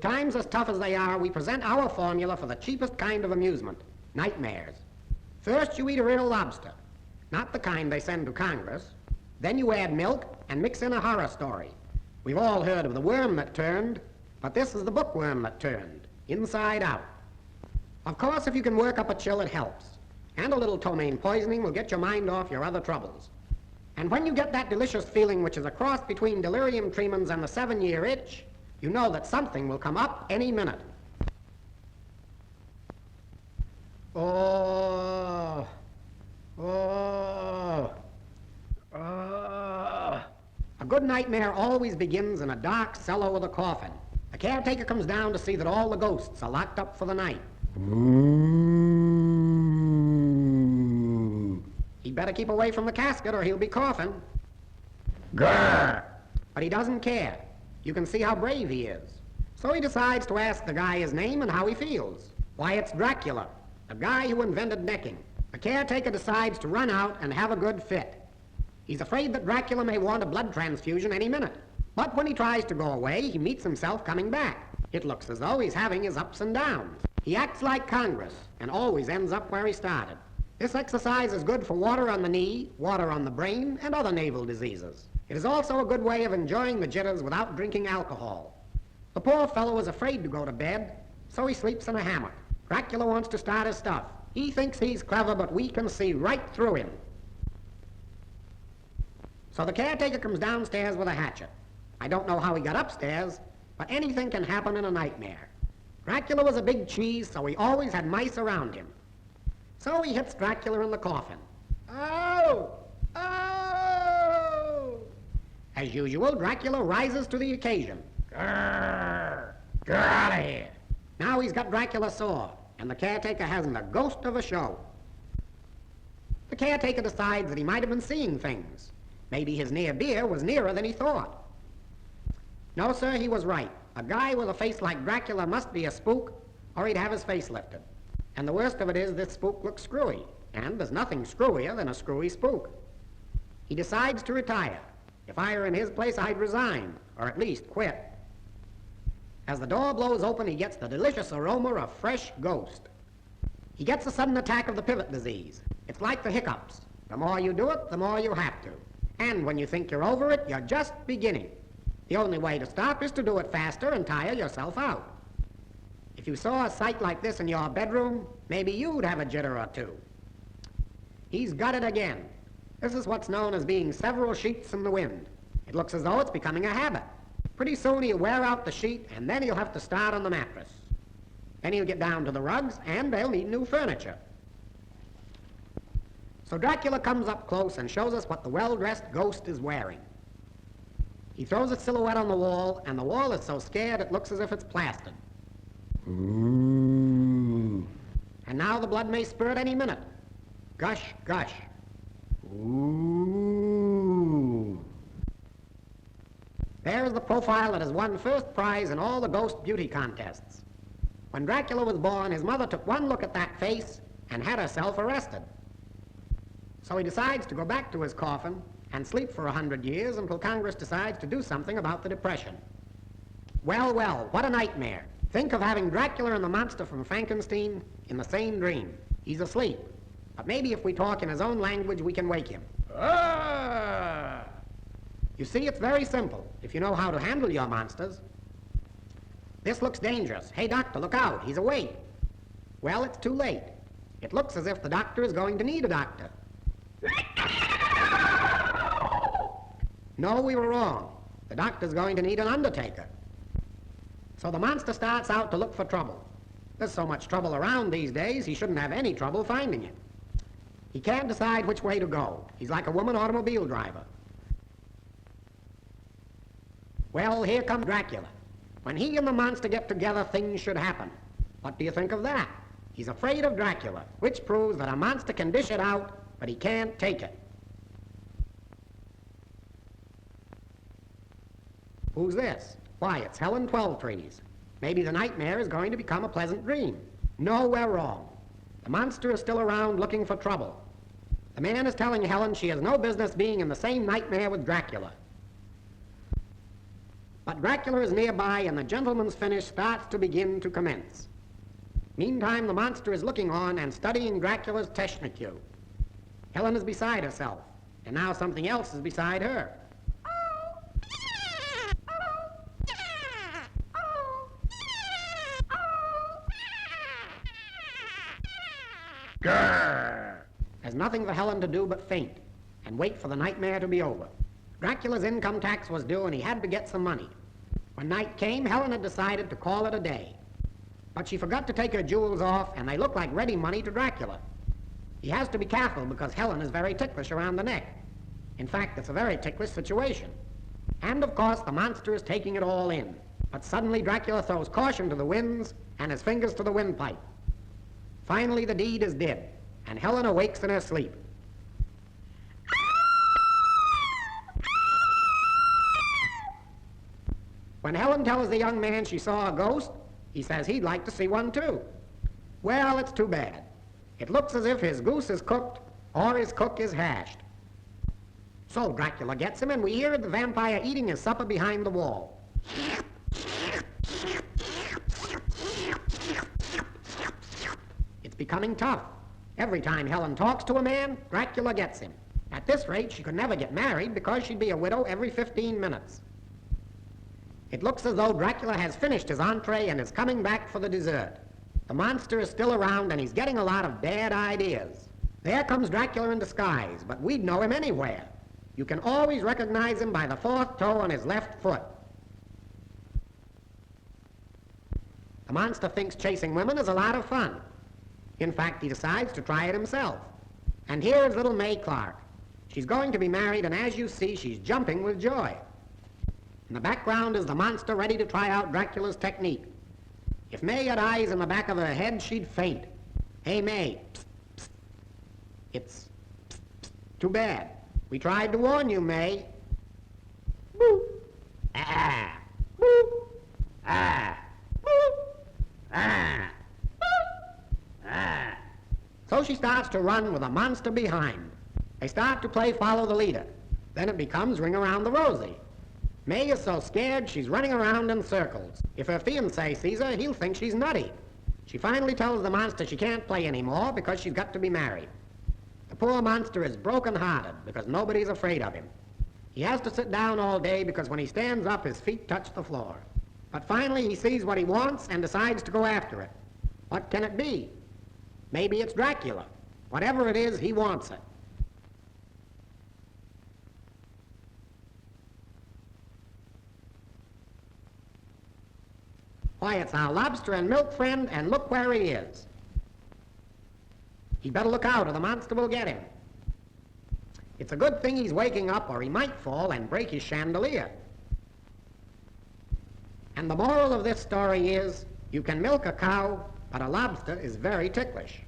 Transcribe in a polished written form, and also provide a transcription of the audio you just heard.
times as tough as they are, we present our formula for the cheapest kind of amusement, nightmares. First, you eat a real lobster, not the kind they send to Congress. Then you add milk and mix in a horror story. We've all heard of the worm that turned, but this is the bookworm that turned, inside out. Of course, if you can work up a chill, it helps. And a little ptomaine poisoning will get your mind off your other troubles. And when you get that delicious feeling which is a cross between delirium tremens and the 7-year itch, you know that something will come up any minute. Oh, oh, oh. A good nightmare always begins in a dark cellar with a coffin. The caretaker comes down to see that all the ghosts are locked up for the night. He'd better keep away from the casket or he'll be coughing. Grrr! But he doesn't care. You can see how brave he is. So he decides to ask the guy his name and how he feels. Why, it's Dracula, the guy who invented necking. The caretaker decides to run out and have a good fit. He's afraid that Dracula may want a blood transfusion any minute. But when he tries to go away, he meets himself coming back. It looks as though he's having his ups and downs. He acts like Congress and always ends up where he started. This exercise is good for water on the knee, water on the brain, and other naval diseases. It is also a good way of enjoying the jitters without drinking alcohol. The poor fellow is afraid to go to bed, so he sleeps in a hammock. Dracula wants to start his stuff. He thinks he's clever, but we can see right through him. So the caretaker comes downstairs with a hatchet. I don't know how he got upstairs, but anything can happen in a nightmare. Dracula was a big cheese, so he always had mice around him. So he hits Dracula in the coffin. Oh! Oh! As usual, Dracula rises to the occasion. Grrr! Get out of here! Now he's got Dracula sore, and the caretaker hasn't a ghost of a show. The caretaker decides that he might have been seeing things. Maybe his near beer was nearer than he thought. No, sir, he was right. A guy with a face like Dracula must be a spook, or he'd have his face lifted. And the worst of it is this spook looks screwy, and there's nothing screwier than a screwy spook. He decides to retire. If I were in his place, I'd resign, or at least quit. As the door blows open, he gets the delicious aroma of fresh ghost. He gets a sudden attack of the pivot disease. It's like the hiccups. The more you do it, the more you have to. And when you think you're over it, you're just beginning. The only way to stop is to do it faster and tire yourself out. If you saw a sight like this in your bedroom, maybe you'd have a jitter or two. He's got it again. This is what's known as being several sheets in the wind. It looks as though it's becoming a habit. Pretty soon he'll wear out the sheet, and then he'll have to start on the mattress. Then he'll get down to the rugs, and they'll need new furniture. So Dracula comes up close and shows us what the well-dressed ghost is wearing. He throws a silhouette on the wall, and the wall is so scared it looks as if it's plastered. Ooh. And now the blood may spurt any minute. Gush, gush. Ooh. There's the profile that has won first prize in all the ghost beauty contests. When Dracula was born, his mother took one look at that face and had herself arrested. So he decides to go back to his coffin and sleep for 100 years until Congress decides to do something about the Depression. Well, well, what a nightmare. Think of having Dracula and the monster from Frankenstein in the same dream. He's asleep, but maybe if we talk in his own language, we can wake him. Ah! You see, it's very simple, if you know how to handle your monsters. This looks dangerous. Hey, doctor, look out. He's awake. Well, it's too late. It looks as if the doctor is going to need a doctor. No, we were wrong. The doctor's going to need an undertaker. So the monster starts out to look for trouble. There's so much trouble around these days, he shouldn't have any trouble finding it. He can't decide which way to go. He's like a woman automobile driver. Well, here comes Dracula. When he and the monster get together, things should happen. What do you think of that? He's afraid of Dracula, which proves that a monster can dish it out, but he can't take it. Who's this? Why, it's Helen Twelvetrees. Maybe the nightmare is going to become a pleasant dream. No, we're wrong. The monster is still around looking for trouble. The man is telling Helen she has no business being in the same nightmare with Dracula. But Dracula is nearby, and the gentleman's finish starts to begin to commence. Meantime, the monster is looking on and studying Dracula's technique. Helen is beside herself, and now something else is beside her. Grrr! There's nothing for Helen to do but faint and wait for the nightmare to be over. Dracula's income tax was due, and he had to get some money. When night came, Helen had decided to call it a day. But she forgot to take her jewels off, and they look like ready money to Dracula. He has to be careful because Helen is very ticklish around the neck. In fact, it's a very ticklish situation. And of course, the monster is taking it all in. But suddenly Dracula throws caution to the winds and his fingers to the windpipe. Finally, the deed is did, and Helen awakes in her sleep. When Helen tells the young man she saw a ghost, he says he'd like to see one too. Well, it's too bad. It looks as if his goose is cooked or his cook is hashed. So Dracula gets him, and we hear the vampire eating his supper behind the wall. It's becoming tough. Every time Helen talks to a man, Dracula gets him. At this rate, she could never get married because she'd be a widow every 15 minutes. It looks as though Dracula has finished his entree and is coming back for the dessert. The monster is still around, and he's getting a lot of bad ideas. There comes Dracula in disguise, but we'd know him anywhere. You can always recognize him by the fourth toe on his left foot. The monster thinks chasing women is a lot of fun. In fact, he decides to try it himself. And here is little May Clark. She's going to be married, and as you see, she's jumping with joy. In the background is the monster ready to try out Dracula's technique. If May had eyes in the back of her head, she'd faint. Hey, May, psst, psst. It's psst, psst. Too bad. We tried to warn you, May. Boo. Ah. Boo. Ah. Boo. Ah. Boo. Ah. So she starts to run with a monster behind. They start to play follow the leader. Then it becomes ring around the rosy. May is so scared she's running around in circles. If her fiancé sees her, he'll think she's nutty. She finally tells the monster she can't play anymore because she's got to be married. The poor monster is broken-hearted because nobody's afraid of him. He has to sit down all day because when he stands up, his feet touch the floor. But finally he sees what he wants and decides to go after it. What can it be? Maybe it's Dracula. Whatever it is, he wants it. Why, it's our lobster and milk friend, and look where he is. He'd better look out or the monster will get him. It's a good thing he's waking up, or he might fall and break his chandelier. And the moral of this story is, you can milk a cow, but a lobster is very ticklish.